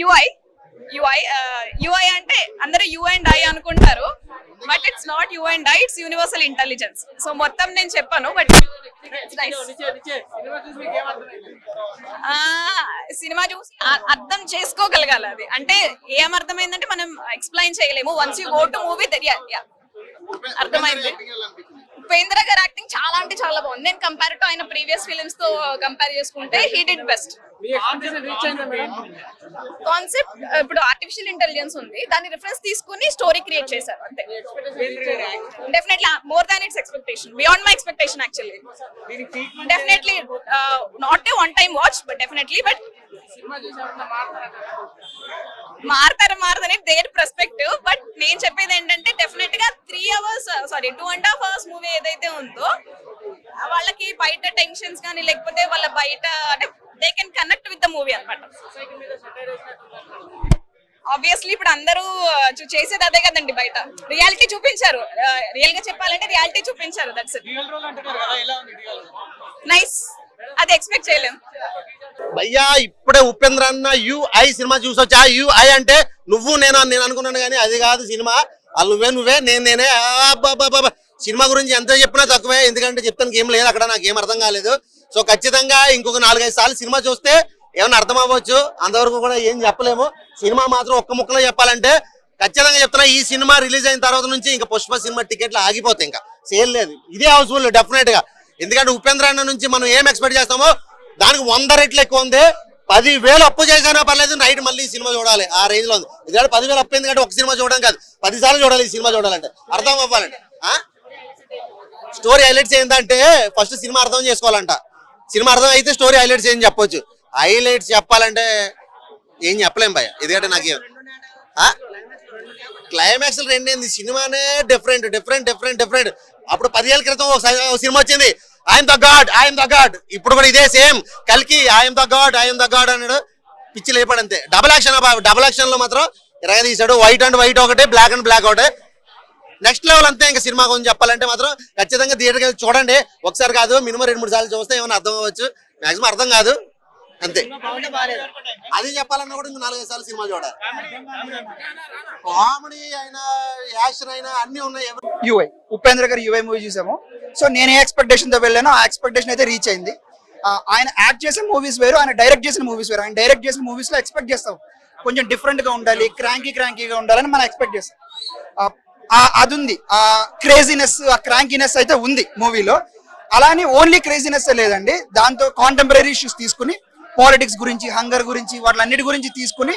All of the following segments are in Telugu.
యుఐ యుఐ యుఐ అంటే అందరూ యు అండ్ ఐ అనుకుంటారు, but it's not you and I, it's universal intelligence. So మొత్తం నేను చెప్పాను, బట్ సినిమా చూసి అర్థం చేసుకోగలగాలి. అది అంటే ఏం అర్థమైందంటే మనం ఎక్స్ప్లెయిన్ చేయలేము. Once you go to movie అర్థమైంది. ఉపేంద్ర గారి యాక్టింగ్ చాలా అంటే చాలా బాగుంది. నేను కంపేర్ టు ఆయన ప్రీవియస్ ఫిలిమ్స్ తో కంపేర్ చేసుకుంటే హీ డిడ్ బెస్ట్. కాన్సెప్ట్ ఇప్పుడు ఆర్టిఫిషియల్ ఇంటెలిజెన్స్ ఉంది, దాని రిఫరెన్స్ తీసుకుని స్టోరీ క్రియేట్ చేశారు అంతే. Definitely more than its expectation, beyond my expectation actually. Definitely not a one time watch, but definitely but మారుతారని దేర్ పర్స్పెక్టివ్. బట్ నేను చెప్పేది ఏంటంటే డెఫినెట్ గా 2.5 hours మూవీ ఏదైతే ఉందో వాళ్ళకి బయట టెన్షన్స్ కానీ లేకపోతే వాళ్ళ బయట అంటే they can connect with the movie అన్నమాట. ఆబ్వియస్లీ ఇప్పుడు అందరూ చేసేది అదే కదండి, బయట రియాలిటీ చూపించారు. రియల్ గా చెప్పాలంటే రియాలిటీ చూపించారు. That's it. నైస్, అది ఎక్స్పెక్ట్ చేయలేం. భయ్యా ఇప్పుడే ఉపేంద్ర అన్న యుఐ సినిమా చూసొచ్చా. యుఐ అంటే నువ్వు నేను అనుకున్నాను, కానీ అది కాదు సినిమా. వాళ్ళు నువ్వే నేనే. సినిమా గురించి ఎంత చెప్పినా తక్కువే, ఎందుకంటే చెప్తానికి ఏం లేదు అక్కడ, నాకు ఏం అర్థం కాలేదు. సో ఖచ్చితంగా ఇంకొక 4-5 సార్లు సినిమా చూస్తే ఏమైనా అర్థం అవ్వచ్చు, అంతవరకు కూడా ఏం చెప్పలేము. సినిమా మాత్రం ఒక్క ముక్కలో చెప్పాలంటే ఖచ్చితంగా చెప్తున్నా, ఈ సినిమా రిలీజ్ అయిన తర్వాత నుంచి ఇంకా పుష్ప సినిమా టికెట్లు ఆగిపోతాయి, ఇంకా సేల్ లేదు. ఇదే హౌస్ఫుల్ డెఫినెట్ గా, ఎందుకంటే ఉపేంద్ర అన్న నుంచి మనం ఏం ఎక్స్పెక్ట్ చేస్తామో దానికి 100 రెట్లు ఎక్కువ ఉంది. 10,000 అప్పు చేసినా పర్లేదు, నైట్ మళ్ళీ సినిమా చూడాలి ఆ రేంజ్ లో ఉంది. ఎందుకంటే 10,000 అప్పు ఎందుకంటే ఒక సినిమా చూడడం కాదు, 10 సార్లు చూడాలి ఈ సినిమా చూడాలంటే, అర్థం అవ్వాలంటే. స్టోరీ హైలైట్స్ ఏంటంటే ఫస్ట్ సినిమా అర్థం చేసుకోవాలంట. సినిమా అర్థం అయితే స్టోరీ హైలైట్స్ ఏం చెప్పొచ్చు. హైలైట్స్ చెప్పాలంటే ఏం చెప్పలేం భయ, ఎందుకంటే నాకేం క్లైమాక్స్ రెండేంది, సినిమానే డిఫరెంట్. అప్పుడు 10 ఏళ్ల క్రితం ఒక సినిమా వచ్చింది, ఐఎమ్ ద గాడ్. ఇప్పుడు కూడా ఇదే సేమ్ కల్కి, ఐఎమ్ ద గాడ్ అన్నాడు, పిచ్చి లేపాడంతే. డబుల్ యాక్షన్ లో మాత్రం ఇరగ తీసాడు. వైట్ అండ్ వైట్ ఒకటి, బ్లాక్ అండ్ బ్లాక్ ఒకటి, నెక్స్ట్ లెవెల్ అంతే. ఇంకా సినిమా గురించి చెప్పాలంటే మాత్రం ఖచ్చితంగా థియేటర్కి వెళ్ళి చూడండి. ఒకసారి కాదు, మినిమం 2-3 సార్లు చూస్తే ఏమైనా అర్థం అవ్వచ్చు. మాక్సిమం అర్థం కాదు అంతే. అది చెప్పాలన్నా కూడా ఇంకా 4-5 సార్లు సినిమా చూడాలి. కామెడీ అయినా యాక్షన్ అయినా అన్ని ఉన్నాయి. యుఐ ఉపేంద్ర గారు యుఐ మూవీ చూసాము. సో నేను ఏ ఎక్స్పెక్టేషన్ తో వెళ్ళానో ఆ ఎక్స్పెక్టేషన్ అయితే రీచ్ అయింది. ఆయన యాక్ట్ చేసిన మూవీస్ వేరు, ఆయన డైరెక్ట్ చేసిన మూవీస్ వేరు. ఆయన డైరెక్ట్ చేసిన మూవీస్ లో ఎక్స్పెక్ట్ చేస్తాం కొంచెం డిఫరెంట్ గా ఉండాలి, క్రాంకీగా ఉండాలని మనం ఎక్స్పెక్ట్ చేస్తాం. అది ఉంది, ఆ క్రేజీనెస్, ఆ క్రాంకీనెస్ అయితే ఉంది మూవీలో. అలానే ఓన్లీ క్రేజీనెస్ లేదండి, దాంతో కాంటెంపరీ ఇష్యూస్ తీసుకుని పాలిటిక్స్ గురించి, హంగర్ గురించి, వాటిలన్నిటి గురించి తీసుకుని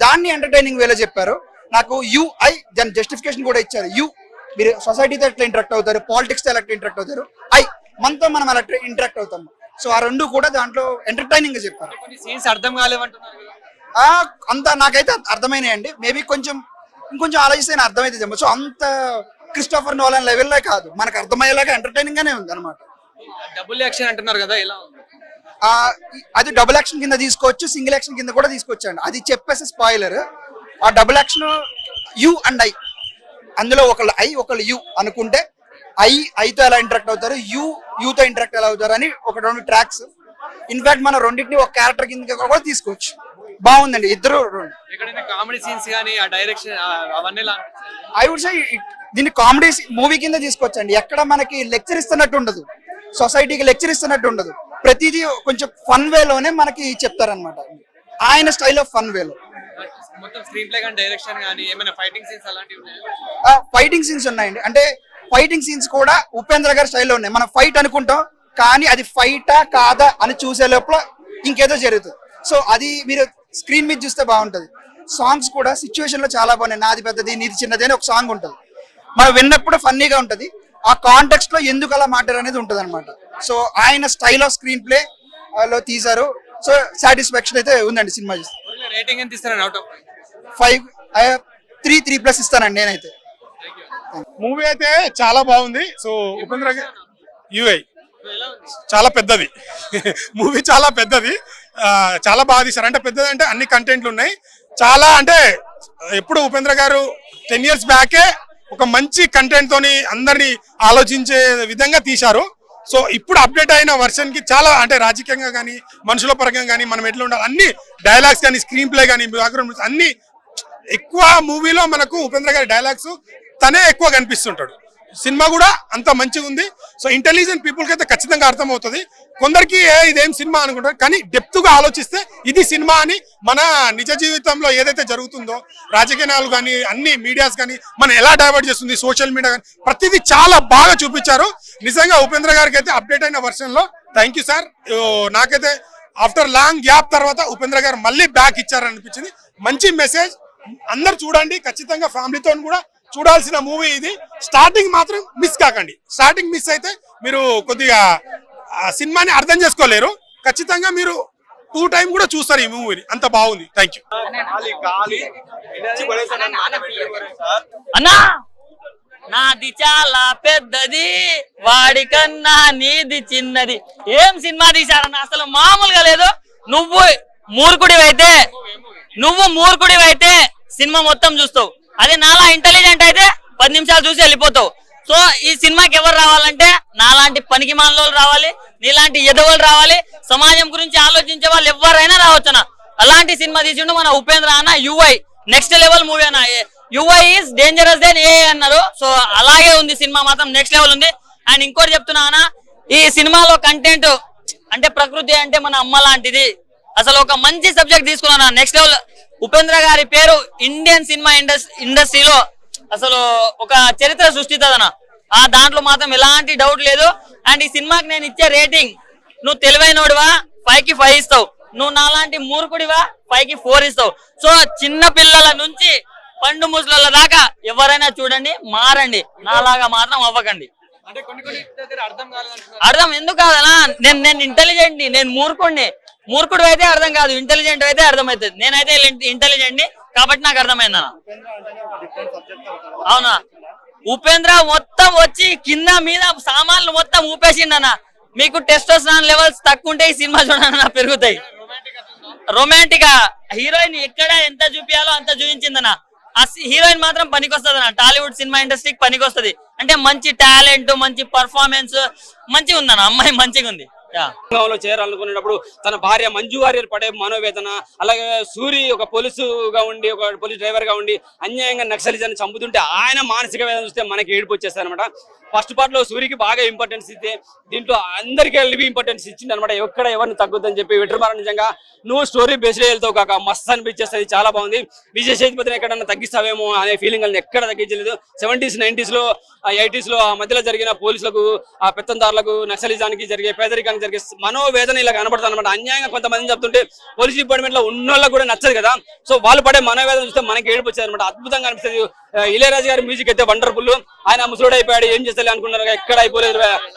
దాన్ని ఎంటర్టైనింగ్ వేలో చెప్పారు. నాకు యుఐ దాని జస్టిఫికేషన్ కూడా ఇచ్చారు. మీరు సొసైటీతో ఎట్లా ఇంటరాక్ట్ అవుతారు, పాలిటిక్స్ తో ఎలా ఇంటరాక్ట్ అవుతారు, మనతో మనం అలా ఇంటరాక్ట్ అవుతాము. సో ఆ రెండు కూడా దాంట్లో ఎంటర్టైనింగ్ గా చెప్పారు. అంత నాకైతే అర్థమైనాయండి. మేబీ ఇంకొంచెం ఆలోచిస్తే అర్థమైతే. సో అంత క్రిస్టోఫర్ నోలన్ లెవెల్లో కాదు, మనకు అర్థమయ్యేలాగా ఎంటర్టైనింగ్ గానే ఉంది అనమాట. డబుల్ యాక్షన్ అంటున్నారు కదా, ఎలా ఉంది? అది డబుల్ యాక్షన్ కింద తీసుకోవచ్చు, సింగిల్ యాక్షన్ కింద కూడా తీసుకోవచ్చు. అది చెప్పేసి స్పాయిలర్. ఆ double action you and I, అందులో ఒకళ్ళు ఐ ఒకళ్ళు యు అనుకుంటే ఐతో ఎలా ఇంటరాక్ట్ అవుతారు, యూతో ఇంటరాక్ట్ ఎలా అవుతారు అని ఒక 2 ట్రాక్స్. ఇన్ఫాక్ట్ మన రెండింటిని ఒక క్యారెక్టర్ కింద కూడా తీసుకోవచ్చు. బాగుందండి ఇద్దరు. కామెడీ సీన్స్ గానీ ఆ డైరెక్షన్ అవన్నీ ఐ వుడ్ సే దీన్ని కామెడీ మూవీ కింద తీసుకోవచ్చండి. ఎక్కడ మనకి లెక్చర్ ఇస్తున్నట్టు ఉండదు, సొసైటీకి లెక్చర్ ఇస్తున్నట్టు ఉండదు. ప్రతిదీ కొంచెం ఫన్ వేలోనే మనకి చెప్తారనమాట, ఆయన స్టైల్ ఆఫ్ ఫన్ వేలో. ఫైటింగ్ సీన్స్ ఉన్నాయండి. అంటే ఫైటింగ్ సీన్స్ కూడా ఉపేంద్ర గారి స్టైల్లో ఉన్నాయి. మనం ఫైట్ అనుకుంటాం, కానీ అది ఫైటా కాదా అని చూసే లోపల ఇంకేదో జరుగుతుంది. సో అది మీరు స్క్రీన్ మీద చూస్తే బాగుంటది. సాంగ్స్ కూడా సిచ్యువేషన్ లో చాలా బాగున్నాయి. నాది పెద్దది నీది చిన్నది అని ఒక సాంగ్ ఉంటుంది, మనం విన్నప్పుడు ఫన్నీగా ఉంటది. ఆ కాంటెక్స్ట్ లో ఎందుకు అలా మాట్లాడారు అనేది ఉంటది అనమాట. సో ఆయన స్టైల్ ఆఫ్ స్క్రీన్ ప్లే లో తీసారు. సో సాటిస్ఫాక్షన్ అయితే ఉందండి సినిమా చూసి. 3+ ఇస్తానండి నేనైతే. మూవీ అయితే చాలా బాగుంది. సో ఉపేంద్ర యుఐ చాలా పెద్దది మూవీ, చాలా పెద్దది, చాలా బాగా తీశారు. అంటే పెద్దది అంటే అన్ని కంటెంట్లు ఉన్నాయి. చాలా అంటే ఎప్పుడు ఉపేంద్ర గారు 10 years బ్యాకే ఒక మంచి కంటెంట్ తోని అందరినీ ఆలోచించే విధంగా తీశారు. సో ఇప్పుడు అప్డేట్ అయిన వర్షన్ కి చాలా అంటే రాజకీయంగా కానీ మనుషుల పరంగా కానీ మనం ఎట్లా ఉండాలి అన్ని డైలాగ్స్ కానీ స్క్రీన్ ప్లే కానీ బ్యాక్గ్రౌండ్ అన్ని ఎక్కువ మూవీలో మనకు ఉపేంద్ర గారి డైలాగ్స్ తనే ఎక్కువ కనిపిస్తుంటాడు. సినిమా కూడా అంత మంచిగా ఉంది. సో ఇంటెలిజెంట్ పీపుల్ కి అయితే ఖచ్చితంగా అర్థమవుతుంది. కొందరికి ఇదేం సినిమా అనుకుంటారు, కానీ డెప్త్ గా ఆలోచిస్తే ఇది సినిమా అని మన నిజ జీవితంలో ఏదైతే జరుగుతుందో రాజకీయాలు కానీ అన్ని మీడియాస్ కానీ మనం ఎలా డైవర్ట్ చేస్తుంది సోషల్ మీడియా కానీ ప్రతిదీ చాలా బాగా చూపించారు. నిజంగా ఉపేంద్ర గారికి అయితే అప్డేట్ అయిన వర్షన్ లో థ్యాంక్ యూ సార్. నాకైతే ఆఫ్టర్ లాంగ్ గ్యాప్ తర్వాత ఉపేంద్ర గారు మళ్ళీ బ్యాక్ ఇచ్చారనిపించింది. మంచి మెసేజ్, అందరు చూడండి. ఖచ్చితంగా ఫ్యామిలీతో కూడా చూడాల్సిన మూవీ ఇది. స్టార్టింగ్ మాత్రం మిస్ కాకండి. స్టార్టింగ్ మిస్ అయితే మీరు కొద్దిగా సినిమాని అర్థం చేసుకోలేరు. ఖచ్చితంగా మీరు 2 టైం కూడా చూస్తారు ఈ మూవీని, అంత బాగుంది. Thank you. అన్నా నాది చాలా పెద్దది, వాడికన్నా నీది చిన్నది. ఏం సినిమా తీశారన్న, అసలు మామూలుగా లేదు. నువ్వు మూర్ఖుడివైతే సినిమా మొత్తం చూస్తావు. అదే నాలా ఇంటెలిజెంట్ అయితే 10 నిమిషాలు చూసి వెళ్ళిపోతావు. సో ఈ సినిమాకి ఎవరు రావాలంటే నాలాంటి పనికి మాలోళ్ళు రావాలి, నీలాంటి ఎదవలు రావాలి. సమాజం గురించి ఆలోచించే వాళ్ళు ఎవరైనా రావచ్చునా. అలాంటి సినిమా తీసిండు మన ఉపేంద్ర అన్న. యుఐ నెక్స్ట్ లెవెల్ మూవీ అన్న. యుఐ ఈస్ డేంజరస్ దెన్ ఏ అన్నారు. సో అలాగే ఉంది సినిమా, మాత్రం నెక్స్ట్ లెవెల్ ఉంది. అండ్ ఇంకోటి చెప్తున్నా అన్న, ఈ సినిమాలో కంటెంట్ అంటే ప్రకృతి అంటే మన అమ్మ లాంటిది. అసలు ఒక మంచి సబ్జెక్ట్ తీసుకున్నా. నెక్స్ట్ లెవెల్ ఉపేంద్ర గారి పేరు ఇండియన్ సినిమా ఇండస్ట్రీలో అసలు ఒక చరిత్ర సృష్టిస్తుందన్న. ఆ దాంట్లో మాత్రం ఎలాంటి డౌట్ లేదు. అండ్ ఈ సినిమాకి నేను ఇచ్చే రేటింగ్, నువ్వు తెలివైనోడివా 5కి 5 ఇస్తావు, నువ్వు నాలాంటి మూర్ఖుడివా 5కి 4 ఇస్తావు. సో చిన్న పిల్లల నుంచి పండు ముసల దాకా ఎవరైనా చూడండి, మారండి. నాలాగా మాత్రం అవ్వకండి. అంటే కొన్ని దగ్గర అర్థం కాలేదంటున్నారు. అర్థం ఎందుకు కాదనా, నేను ఇంటెలిజెంట్ ని, నేను మూర్ఖుడు అయితే అర్థం కాదు, ఇంటెలిజెంట్ అయితే అర్థమవుతుంది. నేనైతే ఇంటెలిజెంట్ ని కాబట్టి నాకు అర్థమైందా. అవునా, ఉపేంద్ర మొత్తం వచ్చి కింద మీద సామాన్లు మొత్తం ఊపేసిండనా. మీకు టెస్టోస్టెరాన్ లెవెల్స్ తక్కువ ఉంటే ఈ సినిమా చూడన్నా పెరుగుతాయి. రొమాంటిక్ హీరోయిన్ ఎక్కడ ఎంత చూపించాలో అంత చూపించిందనా. ఆ హీరోయిన్ మాత్రం పనికొస్తుంది అన్న, టాలీవుడ్ సినిమా ఇండస్ట్రీకి పనికొస్తుంది. అంటే మంచి టాలెంట్, మంచి పర్ఫార్మెన్స్ మంచిగా ఉందన్న. అమ్మాయి మంచిగా ఉంది. రంగంలో చేరాలనుకునేటప్పుడు తన భార్య మంజు వారియర్ పడే మనోవేదన, అలాగే సూరి ఒక పోలీసుగా ఉండి, ఒక పోలీస్ డ్రైవర్ గా ఉండి అన్యాయంగా నక్సలిజాన్ని చంపుతుంటే ఆయన మానసిక వేదన చూస్తే మనకి ఏడుపు వచ్చేస్తాయి అనమాట. ఫస్ట్ పార్ట్ లో సూరికి బాగా ఇంపార్టెన్స్ ఇస్తే దీంట్లో అందరికీ కలిపి ఇంపార్టెన్స్ ఇచ్చింది అనమాట. ఎక్కడ ఎవరిని తగ్గుద్దని చెప్పి విక్రమార్క నిజంగా నువ్వు స్టోరీ బేస్డ్ వెళ్తావు కాక మస్త్ అనిపించేస్తుంది, చాలా బాగుంది. విజయ్ సేతుపతిని ఎక్కడన్నా తగ్గిస్తావేమో అనే ఫీలింగ్ అని ఎక్కడ తగ్గించలేదు. 70s 90s లో 80s లో ఆ మధ్యలో జరిగిన పోలీసులకు, ఆ పెత్తందారులకు, నక్సలిజానికి జరిగే పేదరికానికి జరిగే మనోవేదన ఇలా కనబడుతుంది అనమాట. అన్యాయంగా కొంతమంది చెప్తుంటే పోలీస్ డిపార్ట్మెంట్ లో ఉన్నోళ్ళకి కూడా నచ్చదు కదా. సో వాళ్ళు పడే మనోవేదన చూస్తే మనకి ఏడుపు వచ్చేది అనమాట. అద్భుతంగా అనిపిస్తుంది. ఇళయరాజు గారి మ్యూజిక్ అయితే వండర్ఫుల్. ఆయన ముసలుడు అయిపోయాడు, ఏం చేస్తారు అనుకున్నారు, ఎక్కడ అయిపోలేదు.